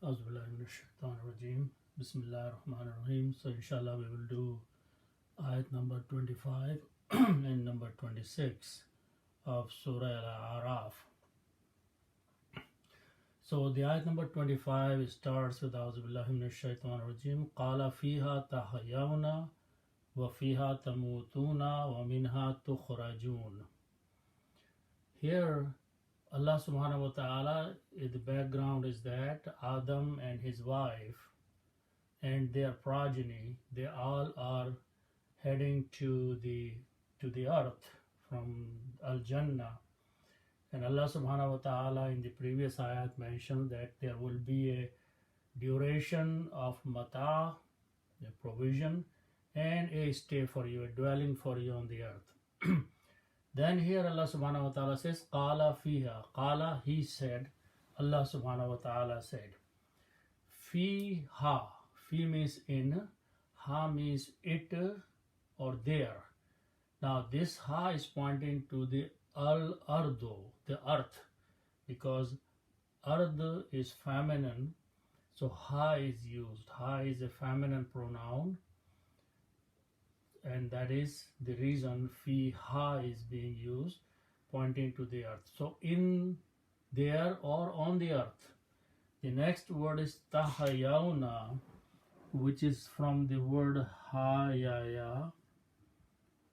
Auzubillahiminash-shaytanir-rajeem. Bismillahir-Rahmanir-Rahim. So inshallah we will do ayat number 25 and number 26 of Surah Al-A'raf. So the ayat number 25 starts with Auzubillahiminash-shaytanir-rajeem. Qala fiha tahayyawna wa fiha tamutuna wa minha tukhrajun. Here Allah subhanahu wa ta'ala, the background is that Adam and his wife and their progeny, they all are heading to the earth from Al-Jannah. And Allah subhanahu wa ta'ala in the previous ayat mentioned that there will be a duration of mata, a provision, and a stay for you, a dwelling for you on the earth. Then here Allah subhanahu wa ta'ala says, Qala fiha. Qala, he said, Allah subhanahu wa ta'ala said. Fiha. Fi means in, ha means it or there. Now this ha is pointing to the al-ardu, the earth, because ard is feminine, so ha is used. Ha is a feminine pronoun, and that is the reason fi ha is being used, pointing to the earth. So in there or on the earth. The next word is tahayyawna, which is from the word hayaya.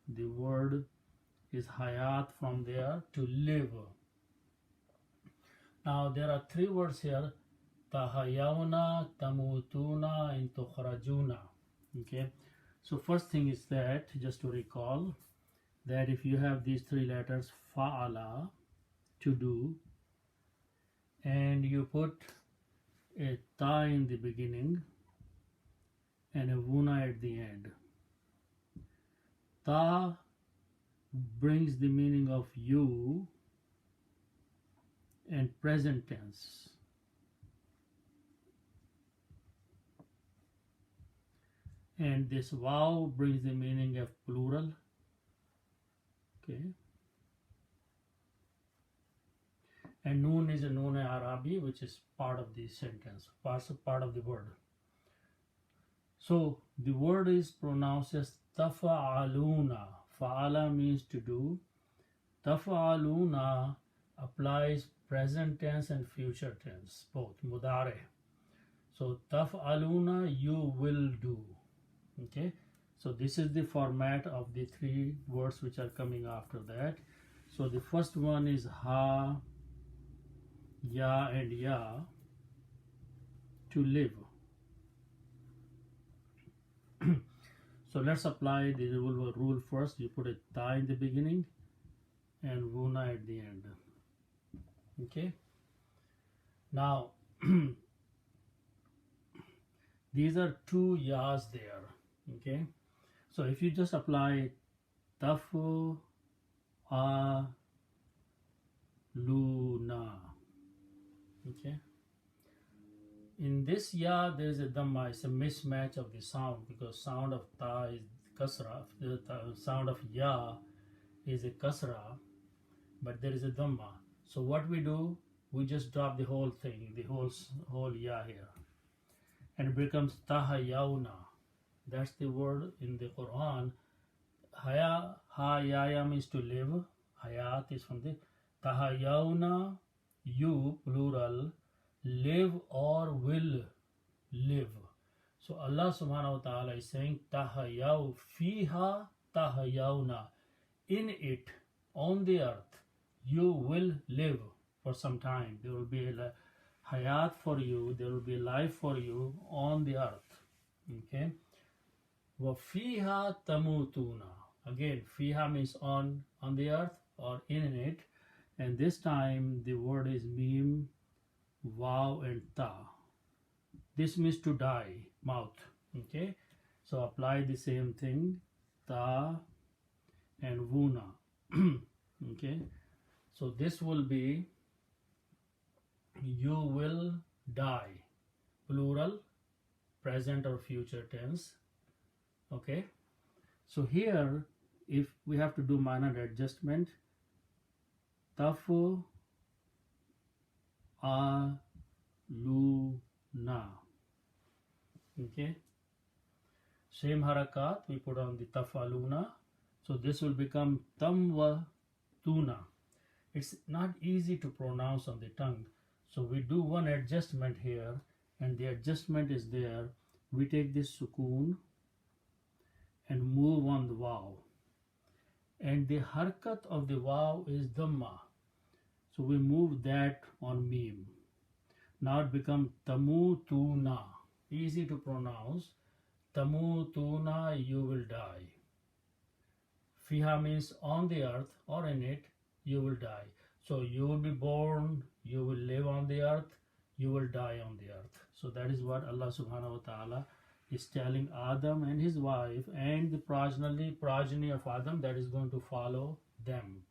The word is hayat, from there, to live. Now there are three words here: tahayyawna, tamutuna, and tukhrajuna. Okay. So first thing is that, just to recall, that if you have these three letters, fa'ala, to do, and you put a ta in the beginning and a wuna at the end. Ta brings the meaning of you and present tense. And this wow brings the meaning of plural. Okay. And noon is a noon Arabi, which is part of the sentence, part of the word. So the word is pronounced as tafa'aluna. Fa'ala means to do. Tafa'aluna applies present tense and future tense, both, mudare. So taf'aluna, you will do. Okay, so this is the format of the three words which are coming after that. So the first one is ha, ya, and ya, to live. So let's apply the rule first. You put a ta in the beginning and wuna at the end. Okay, now these are two yas there. Okay, so if you just apply tafu a luna, okay, in this ya there is a dhamma. It's a mismatch of the sound, because sound of ta is kasra, the sound of ya is a kasra, but there is a dhamma. So what we do, we just drop the whole thing, the whole ya here, and it becomes tahayyawna. That's the word in the Quran. Haya, ha, ya means to live. Hayat is from the tahayyawna, you, plural, live or will live. So Allah subhanahu wa ta'ala is saying tahayyaw, fiha tahayyawna. In it, on the earth, you will live for some time. There will be a hayat for you, there will be life for you on the earth. Okay. وَفِيهَا تَمُوتُونَ. Again, fiha means on the earth or in it, and this time the word is mim, waw, and ta. This means to die, mouth. Okay, so apply the same thing, ta and wuna. Okay, so this will be you will die, plural, present or future tense. Okay, so here if we have to do minor adjustment, tafu a lu na. Okay. Same harakat we put on the tafaluna. So this will become tamwa tuna. It's not easy to pronounce on the tongue. So we do one adjustment here, and the adjustment is there. We take this sukoon and move on the waw. And the harkat of the waw is dhamma. So we move that on meme. Now it becomes tamutuna. Easy to pronounce. Tamutuna, you will die. Fiha means on the earth or in it, you will die. So you will be born, you will live on the earth, you will die on the earth. So that is what Allah subhanahu wa ta'ala is telling Adam and his wife and the progeny of Adam that is going to follow them.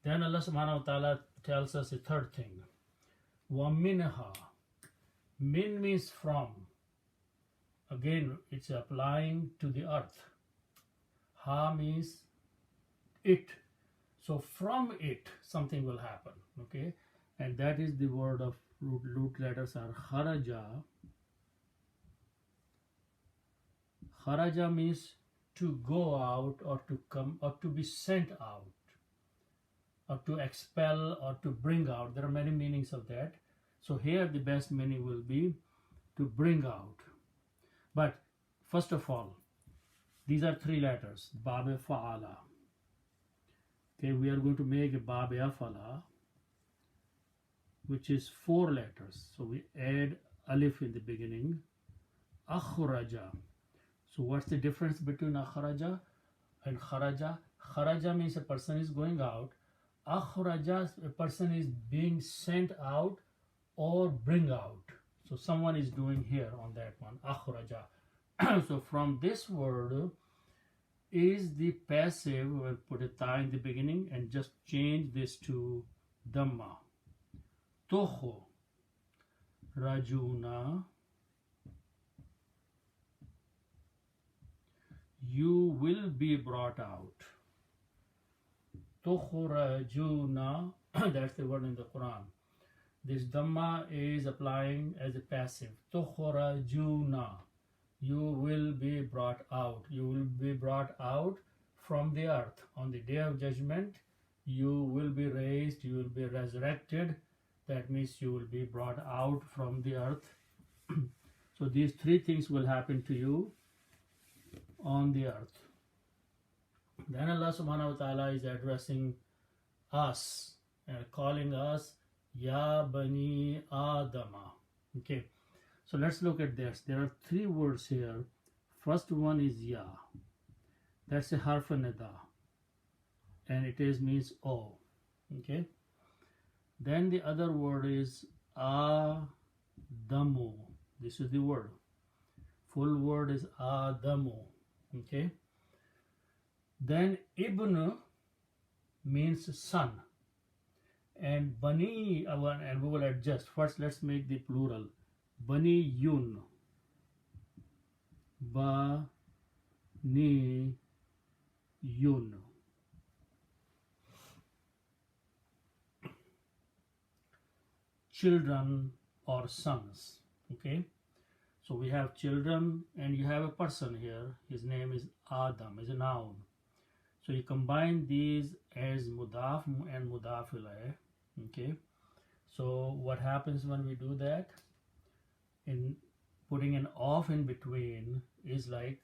Then Allah subhanahu wa ta'ala tells us a third thing. وَمِنْهَا. Min means from. Again, it's applying to the earth. Ha means it. So from it, something will happen. Okay? And that is the word of root letters are kharaja. Kharaja means to go out or to come or to be sent out or to expel or to bring out. There are many meanings of that. So here the best meaning will be to bring out. But first of all, these are three letters, Babe Fa'ala. Okay, we are going to make a Babe Afala, which is 4 letters. So we add alif in the beginning. Akhraja. So what's the difference between akhraja and kharaja? Kharaja means a person is going out. Akhraja, a person is being sent out or bring out. So someone is doing here on that one, akhraja. So from this word is the passive, we'll put a ta in the beginning and just change this to dhamma. Toho, rajuna, you will be brought out. Toho rajuna, that's the word in the Quran. This dhamma is applying as a passive. Toho rajuna, you will be brought out. You will be brought out from the earth. On the day of judgment, you will be raised, you will be resurrected. That means you will be brought out from the earth. So these 3 things will happen to you on the earth. Then Allah subhanahu wa ta'ala is addressing us and calling us Ya Bani Adama. Okay, so let's look at this. There are 3 words here. First one is Ya. That's a harf nida, and it is means O. Okay. Then the other word is Adamu. This is the word. Full word is Adamu. Okay. Then Ibn means son. And Bani, and we will adjust. First, let's make the plural. Bani Yun. Bani Yun. Children or sons. Okay. So we have children and you have a person here. His name is Adam, is a noun. So you combine these as mudaf and mudaf ilayh. Okay. So what happens when we do that? In putting an off in between is like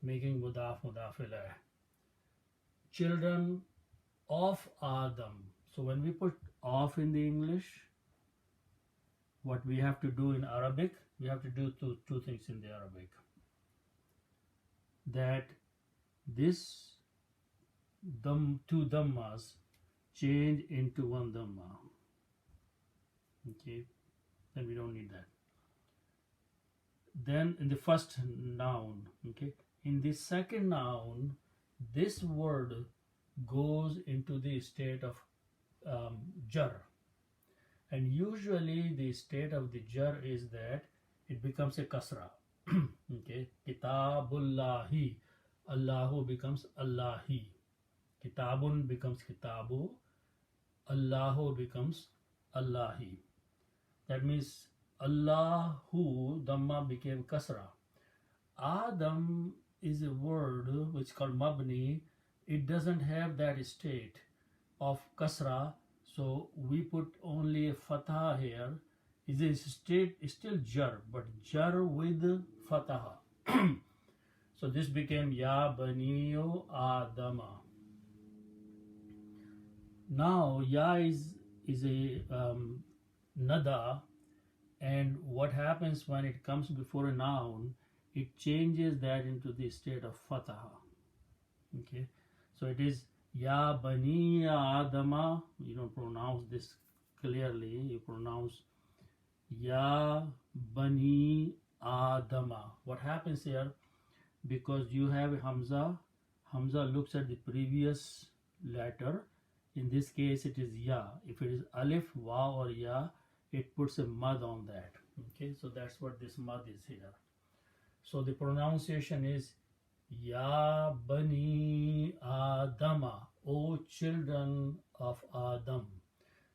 making mudaf ilayh. Children of Adam. So when we put off in the English, what we have to do in Arabic, we have to do two things in the Arabic. That this two dhammas change into one dhamma. Okay, then we don't need that. Then in the first noun, okay, in the second noun, this word goes into the state of jar. And usually the state of the jar is that it becomes a kasra. Okay, Kitabullahi. Allahu becomes Allahi. Kitabun becomes Kitabu. Allahu becomes Allahi. That means Allahu, Dhamma became Kasra. Adam is a word which is called Mabni. It doesn't have that state of Kasra, so we put only a Fatah here. Is a state is still Jar, but Jar with Fatah. So this became Ya Baniyo Adama. Now Ya is a Nada, and what happens when it comes before a noun, it changes that into the state of Fatah. Okay, so it is Ya Bani Adama. You don't pronounce this clearly, you pronounce Ya Bani Adama. What happens here? Because you have Hamza, Hamza looks at the previous letter. In this case it is Ya. If it is Alif, Wa or Ya, it puts a mud on that. Okay, so that's what this mud is here. So the pronunciation is Ya Bani Adama, O children of Adam.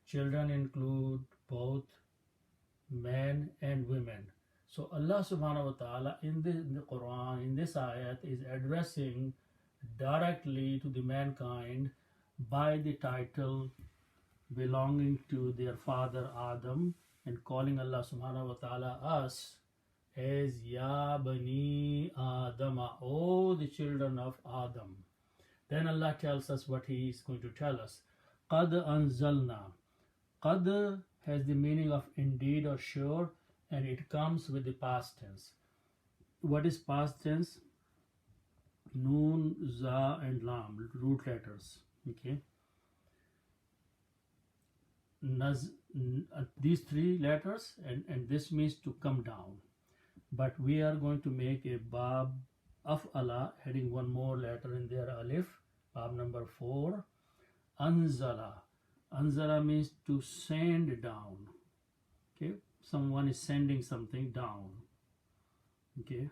Children include both men and women. So Allah subhanahu wa ta'ala in the Quran, in this ayat, is addressing directly to the mankind by the title belonging to their father Adam, and calling Allah subhanahu wa ta'ala us as Ya Bani Adama, O the children of Adam. Then Allah tells us what He is going to tell us. Qad anzalna. Qad has the meaning of indeed or sure, and it comes with the past tense. What is past tense? Noon, Za and Lam, root letters. Okay. These three letters, and this means to come down. But we are going to make a Bab of Allah, heading one more letter in there, Alif, Bab number 4. Anzala. Anzala means to send down. Okay, someone is sending something down. Okay.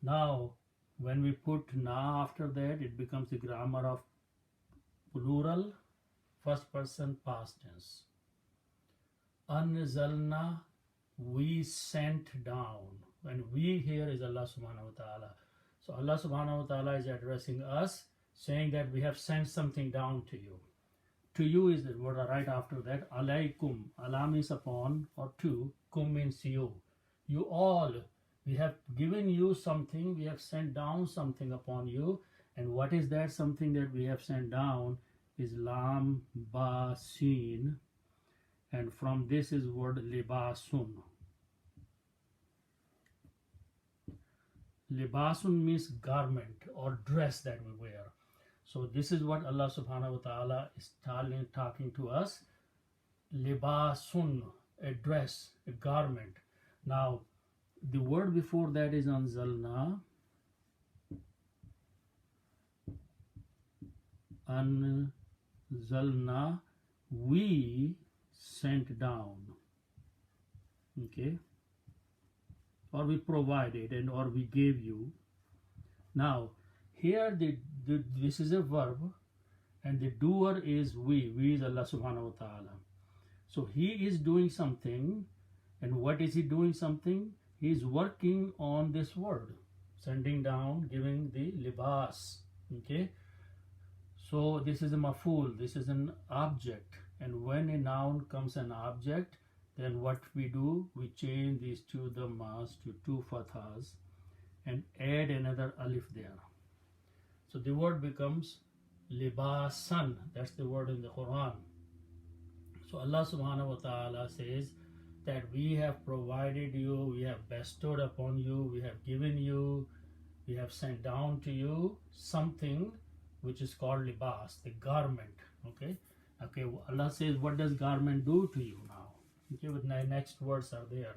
Now, when we put na after that, it becomes the grammar of plural, first person past tense. Anzalna, we sent down. And we here is Allah subhanahu wa ta'ala. So Allah subhanahu wa ta'ala is addressing us, saying that we have sent something down to you. To you is the word right after that. Alaykum. Allah means upon, or to. Kum means you. You all. We have given you something. We have sent down something upon you. And what is that something that we have sent down? Is Lam Ba Sin. And from this is word Libasun. Libasun means garment or dress that we wear. So this is what Allah subhanahu wa ta'ala is talking to us. Libasun, a dress, a garment. Now, the word before that is anzalna. Anzalna, we sent down. Okay. Or we provided, and or we gave you. Now, here this is a verb, and the doer is we. We is Allah subhanahu wa ta'ala. So He is doing something, and what is He doing something? He is working on this word, sending down, giving the libas. Okay. So this is a maf'ul, this is an object, and when a noun comes an object, then what we do, we change these two dhammas to two fathas and add another alif there. So the word becomes libasan. That's the word in the Quran. So Allah subhanahu wa ta'ala says that we have provided you, we have bestowed upon you, we have given you, we have sent down to you something which is called libas, the garment. Okay. Okay. Allah says, what does garment do to you now? Okay, with my next words are there.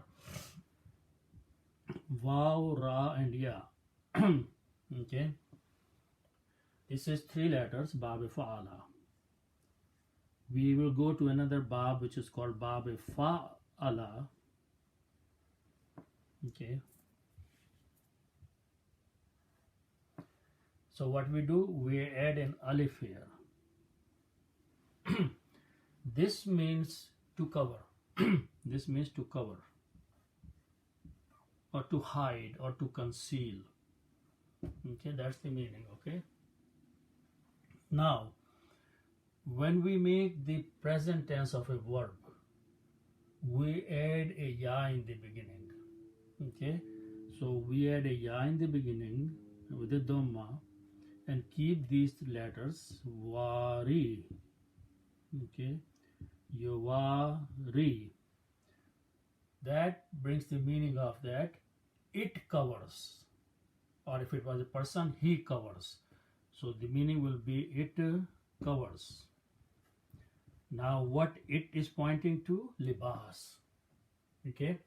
Vav, Ra and Ya. Okay. This is three letters, Bab Fa'ala. We will go to another Bab which is called Bab Fa'ala. Okay. So what we do, we add an alif here. This means to cover. This means to cover or to hide or to conceal. Okay, that's the meaning. Okay. Now, when we make the present tense of a verb, we add a ya in the beginning. Okay, so we add a ya in the beginning with a dhamma and keep these letters wari. Okay, yavari. That brings the meaning of that it covers, or if it was a person, he covers. So the meaning will be it covers. Now what it is pointing to? Libas. Okay,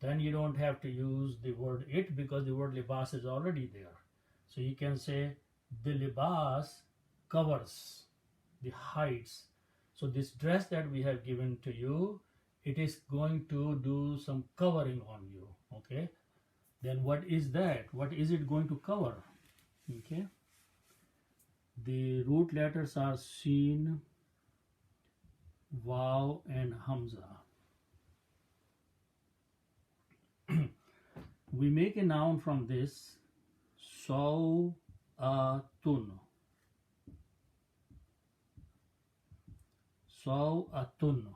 then you don't have to use the word it because the word libas is already there. So you can say the libas covers, the hides. So this dress that we have given to you, it is going to do some covering on you. Okay, then what is that? What is it going to cover? Okay, the root letters are Shin, Waw and Hamza. We make a noun from this, Sawatun. Sawatun.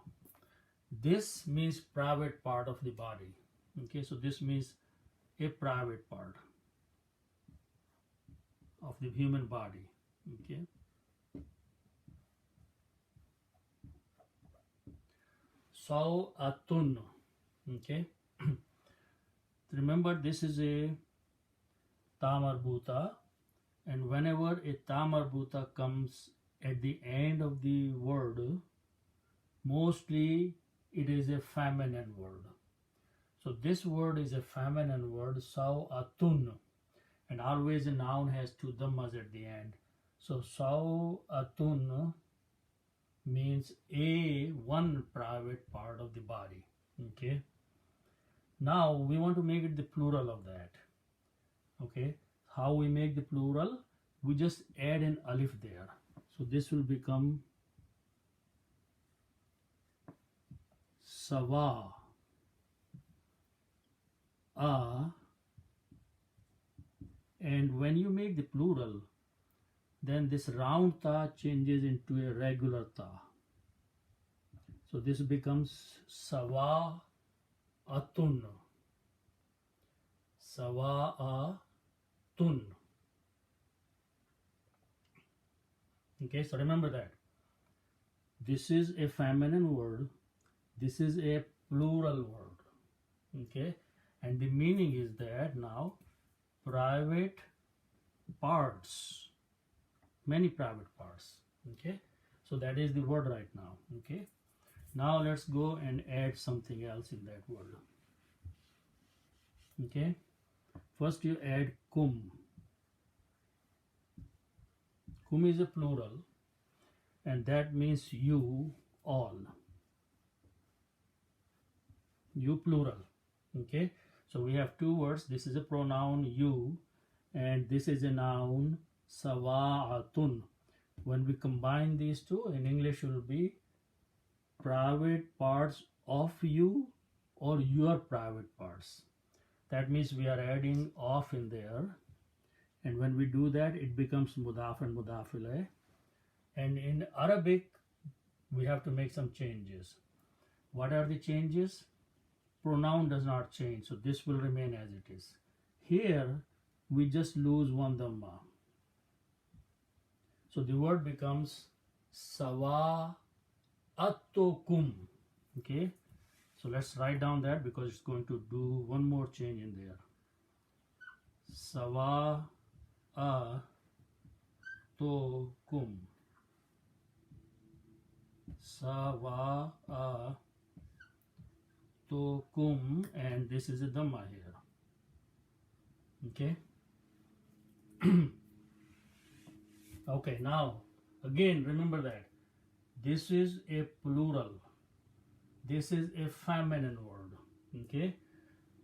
This means private part of the body. Okay, so this means a private part of the human body. Okay. Sawatun. Okay. Remember, this is a Tamarbhuta, and whenever a Tamarbhuta comes at the end of the word, mostly it is a feminine word. So this word is a feminine word, Sawatun, and always a noun has two dhammas at the end. So Sawatun means a one private part of the body. Okay. Now we want to make it the plural of that. Okay. How we make the plural? We just add an alif there. So this will become Sawa. And when you make the plural, then this round ta changes into a regular ta. So this becomes Sawa Atun. Sawa Atun. Okay, so remember that. This is a feminine word. This is a plural word. Okay, and the meaning is that now private parts, many private parts. Okay, so that is the word right now. Okay, now let's go and add something else in that word. Okay, first you add kum. Kum is a plural, and that means you all. You plural. Okay, so we have two words. This is a pronoun you, and this is a noun Sawa'atun. When we combine these two, in English it will be private parts of you or your private parts. That means we are adding of in there, and when we do that, it becomes mudaf and mudaf ilayh. And in Arabic, we have to make some changes. What are the changes? Pronoun does not change, so this will remain as it is. Here, we just lose one dhamma. So the word becomes Sawa'atukum. Okay, so let's write down that because it's going to do one more change in there. Sawa'atukum. Sawa'atukum, and this is a dhamma here. Okay. Okay, now again remember that this is a plural, this is a feminine word. Okay,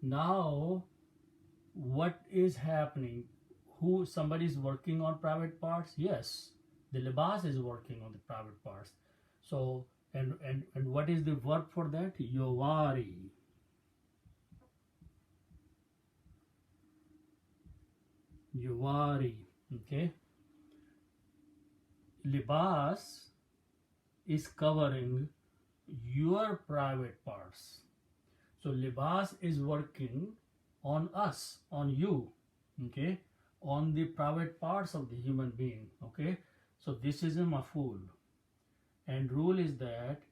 now what is happening? Who somebody is working on private parts? Yes, the libas is working on the private parts. So And what is the verb for that? Yuwari. Yuwari. Okay. Libas is covering your private parts. So libas is working on us, on you, okay, on the private parts of the human being, okay. So this is a maf'ul, and rule is that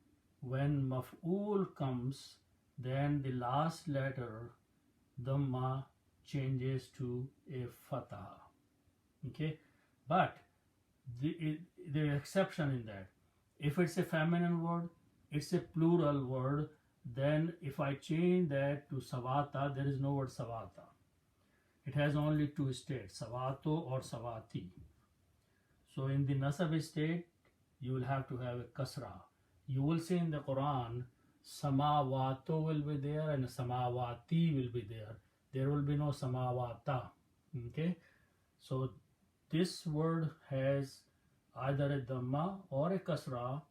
when maf'ul comes, then the last letter dhamma changes to a fatha, okay. But there is exception in that. If it's a feminine word, it's a plural word, then if I change that to savata, there is no word savata. It has only two states, savato or savati. So in the nasab state, you will have to have a kasra. You will see in the Quran, samavato will be there and samavati will be there. There will be no samavata. Okay? So this word has either a dhamma or a kasra.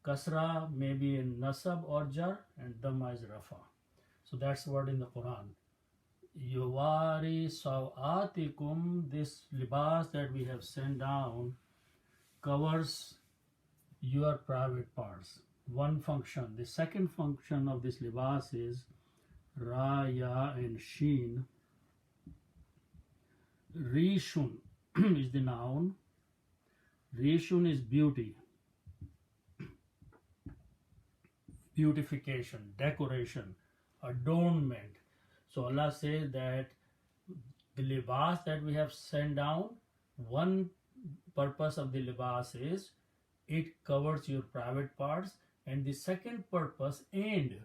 Kasra may be in nasab or jar, and dhamma is rafa. So that's word in the Quran. Yuwari sawatikum, this libas that we have sent down covers your private parts. One function. The second function of this libas is ra, ya, and sheen. Rishun is the noun. Rishun is beauty, beautification, decoration, adornment. So Allah says that the libas that we have sent down, one purpose of the libas is it covers your private parts, and the second purpose end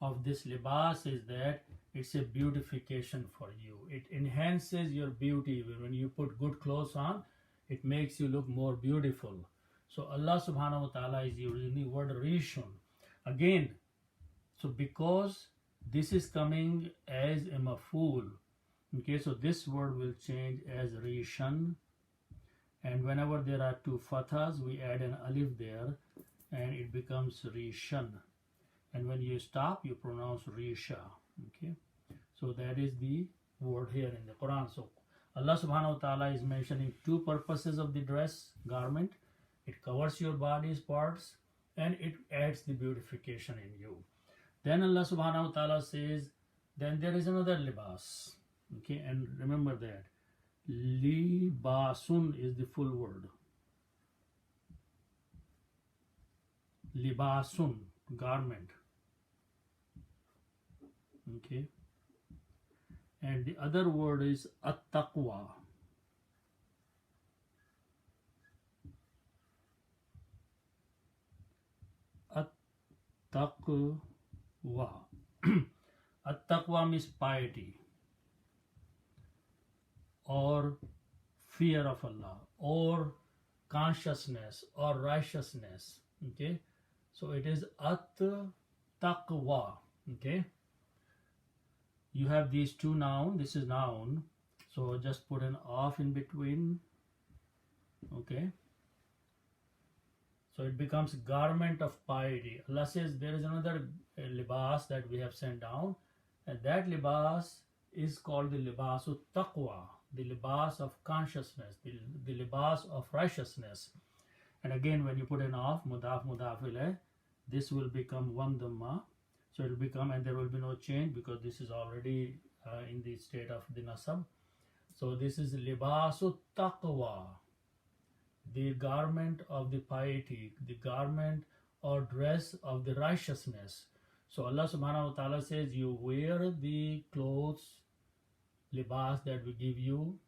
of this libas is that it's a beautification for you. It enhances your beauty. When you put good clothes on, it makes you look more beautiful. So Allah subhanahu wa ta'ala is using the word rishun. Again, so because this is coming as a maf'ul, okay, so this word will change as rishan, and whenever there are two fathas, we add an alif there, and it becomes rishan. And when you stop, you pronounce risha, okay. So that is the word here in the Quran. So Allah subhanahu wa ta'ala is mentioning two purposes of the dress, garment. It covers your body's parts, and it adds the beautification in you. Then Allah subhanahu wa ta'ala says, then there is another libas. Okay, and remember that. Libasun is the full word. Libasun, garment. Okay. And the other word is at-taqwa. At-taqwa. At-taqwa means piety, or fear of Allah, or consciousness, or righteousness. Okay, so it is at-taqwa. Okay, you have these two nouns. This is noun, so just put an off in between. Okay, so it becomes garment of piety. Allah says there is another libas that we have sent down, and that libas is called the libasu taqwa, the libas of consciousness, the libas of righteousness. And again, when you put an off, mudaf ilayh, this will become one dhamma. So it will become, and there will be no change because this is already in the state of the nasab. So this is libasu taqwa, the garment of the piety, the garment or dress of the righteousness. So Allah subhanahu wa ta'ala says, you wear the clothes, libas that we give you,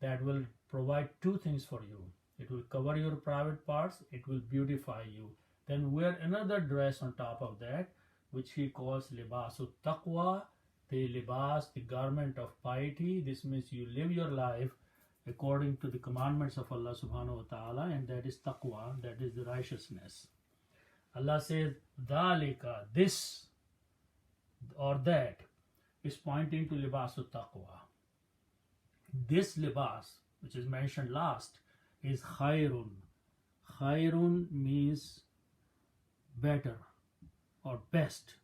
that will provide two things for you. It will cover your private parts, it will beautify you. Then wear another dress on top of that, which he calls libasu taqwa, the libas, the garment of piety. This means you live your life according to the commandments of Allah subhanahu wa ta'ala, and that is taqwa, that is the righteousness. Allah says, dhalika, this or that, is pointing to libasu taqwa. This libas, which is mentioned last, is khairun. Khairun means better or best.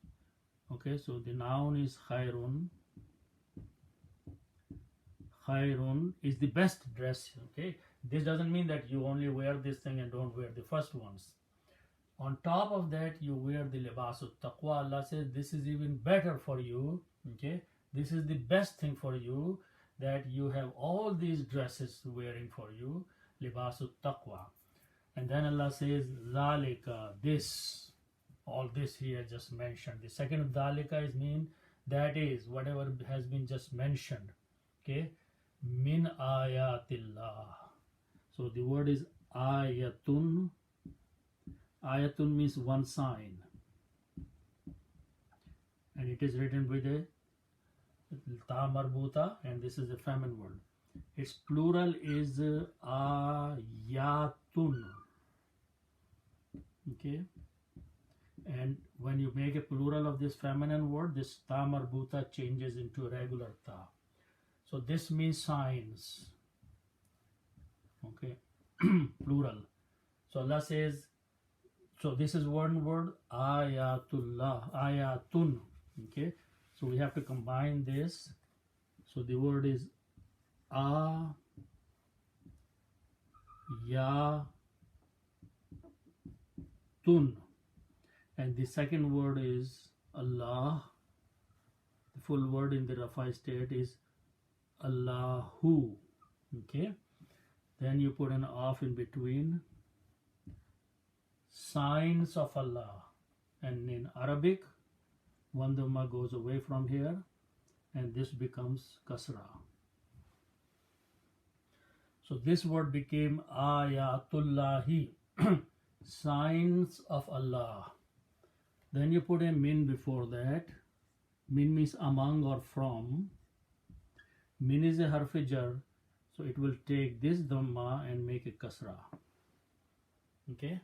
Okay, so the noun is khairun. Khairun is the best dress. Okay, this doesn't mean that you only wear this thing and don't wear the first ones. On top of that, you wear the libasul taqwa. Allah says this is even better for you. Okay, this is the best thing for you, that you have all these dresses wearing for you, libasul taqwa. And then Allah says zalika, this, all this he has just mentioned. The second zalika is mean, that is whatever has been just mentioned. Okay, min ayatillah. So the word is ayatun. Ayatun means one sign, and it is written with a ta marbuta, and this is a feminine word. Its plural is ayatun. Okay, and when you make a plural of this feminine word, this ta marbuta changes into regular ta. So this means signs. Okay, plural. So Allah says, so this is one word, ayatullah, ayatun. Okay, so we have to combine this. So the word is ayatun, and the second word is Allah. The full word in the Rafa state is Allahu. Okay, then you put an off in between. Signs of Allah, and in Arabic one dhamma goes away from here and this becomes kasra. So this word became ayatullahi, signs of Allah. Then you put a min before that. Min means among or from. Min is a harf jar, so it will take this dhamma and make it kasra. Okay,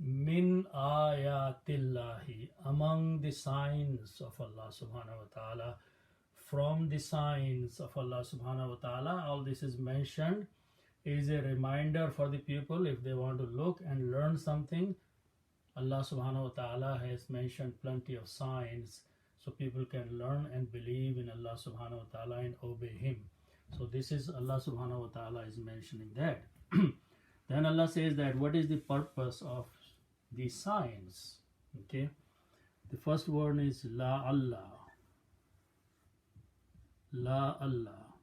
min ayatillahi, among the signs of Allah subhanahu wa ta'ala, from the signs of Allah subhanahu wa ta'ala. All this is mentioned is a reminder for the people if they want to look and learn something. Allah subhanahu wa ta'ala has mentioned plenty of signs, so people can learn and believe in Allah subhanahu wa ta'ala and obey him. So this is Allah subhanahu wa ta'ala is mentioning that. Then Allah says that what is the purpose of these signs? Okay, the first word is la Allah. La Allah,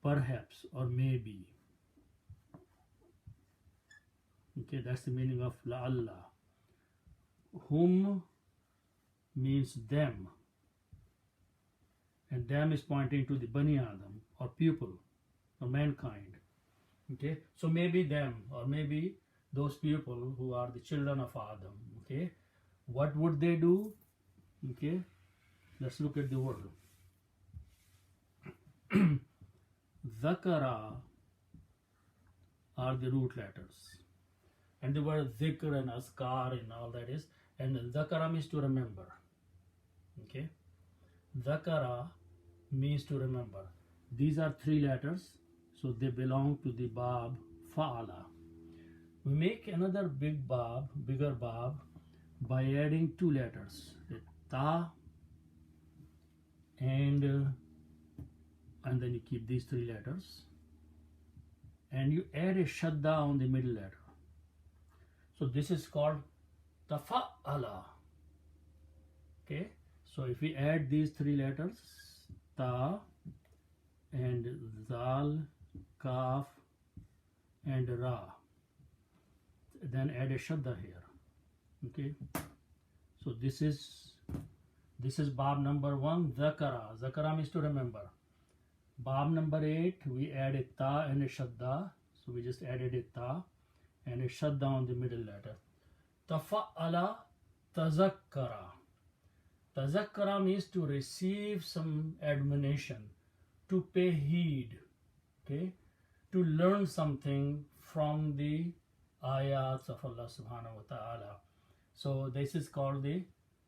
perhaps or maybe. Okay, that's the meaning of la Allah. Whom means them, and them is pointing to the Bani Adam or people or mankind. Okay, so maybe them, or maybe those people who are the children of Adam. Okay, what would they do? Okay, let's look at the word. Dhakara are the root letters, and the word dhikr and askar and all that is, and dhakara means to remember. Okay, dhakara means to remember. These are three letters, so they belong to the bab fa'ala. We make another bigger bab by adding two letters, ta, and then you keep these three letters, and you add a shadda on the middle letter. So this is called tafa'ala. Okay, so if we add these three letters, ta and zal, kaf and ra, then add a shadda here. Okay, so this is bab number 1, zakara. Zakara means to remember. Bab number 8, we add a ta and a shadda, so we just added a ta and a shadda on the middle letter. Tafa'ala tazakkara. Tazakkara means to receive some admonition, to pay heed, okay, to learn something from the ayats of Allah subhanahu wa ta'ala. So this is called the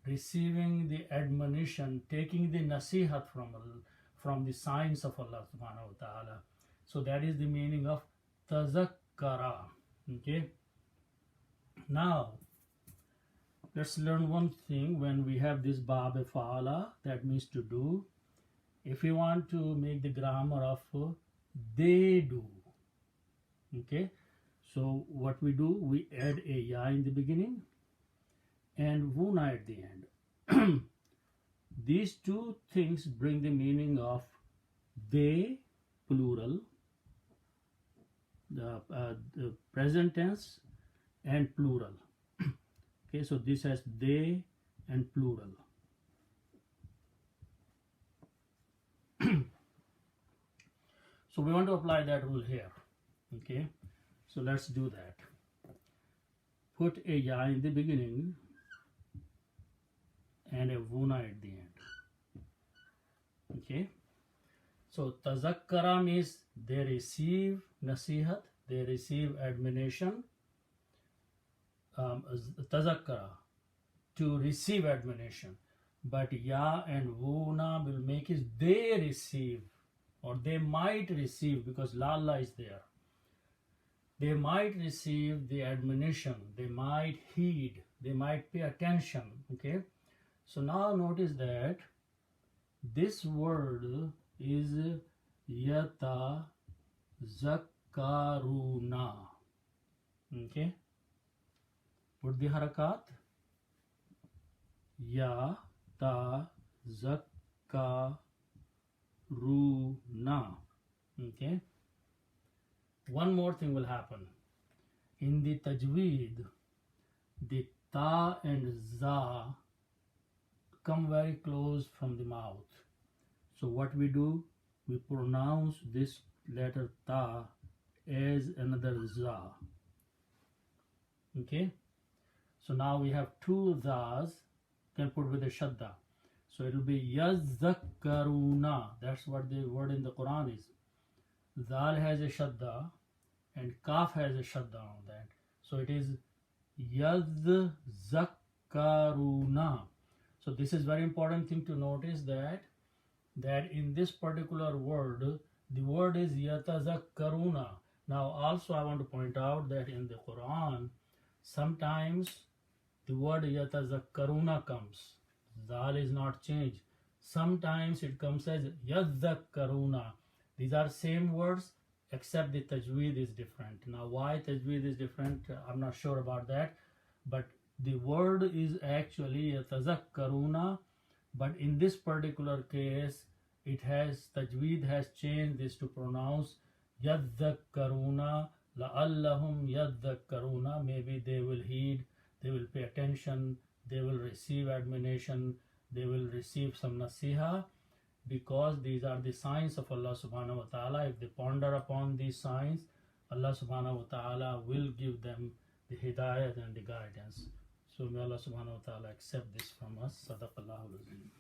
receiving the admonition, taking the nasihat from the signs of Allah subhanahu wa ta'ala. So that is the meaning of tazakkara. Okay, Now let's learn one thing. When we have this bab fa'ala, that means to do. If we want to make the grammar of they do, okay, so what we do, we add a ya in the beginning and wuna at the end. These two things bring the meaning of they, plural, the present tense and plural. Okay, so this has they and plural. So we want to apply that rule here. Okay, so let's do that. Put a ya in the beginning and a wuna at the end. Okay, so tazakkara means they receive nasihat, they receive admonition. Tazakkara, to receive admonition, but ya and wuna will make it they receive, or they might receive, because lalla is there. They might receive the admonition, they might heed, they might pay attention. Okay, so now notice that this word is yata zakkaruna. Okay, put the harakat, ya ta zakkaruna. Okay, one more thing will happen. In the tajweed, the ta and za come very close from the mouth. So what we do, we pronounce this letter ta as another za. Okay, so now we have two zas, can put with a shadda. So it will be yazakkaruna. That's what the word in the Quran is. Zal has a shadda and kaf has a shadda on that. So it is yazakkaruna. So this is very important thing to notice, that in this particular word, the word is yatazakkaruna. Now also I want to point out that in the Quran, sometimes the word yatazakkaruna comes. Zal is not changed. Sometimes it comes as yazakkaruna. These are same words, except the tajweed is different. Now why tajweed is different, I'm not sure about that, but the word is actually yatazakkaruna, but in this particular case, it has, tajweed has changed this to pronounce yadhakkaruna, la'allahum yadhakkaruna. Maybe they will heed, they will pay attention, they will receive admonition, they will receive some nasiha, because these are the signs of Allah subhanahu wa ta'ala. If they ponder upon these signs, Allah subhanahu wa ta'ala will give them the hidayat and the guidance. So may Allah subhanahu wa ta'ala accept this from us. Sadaqallahu al-Azim.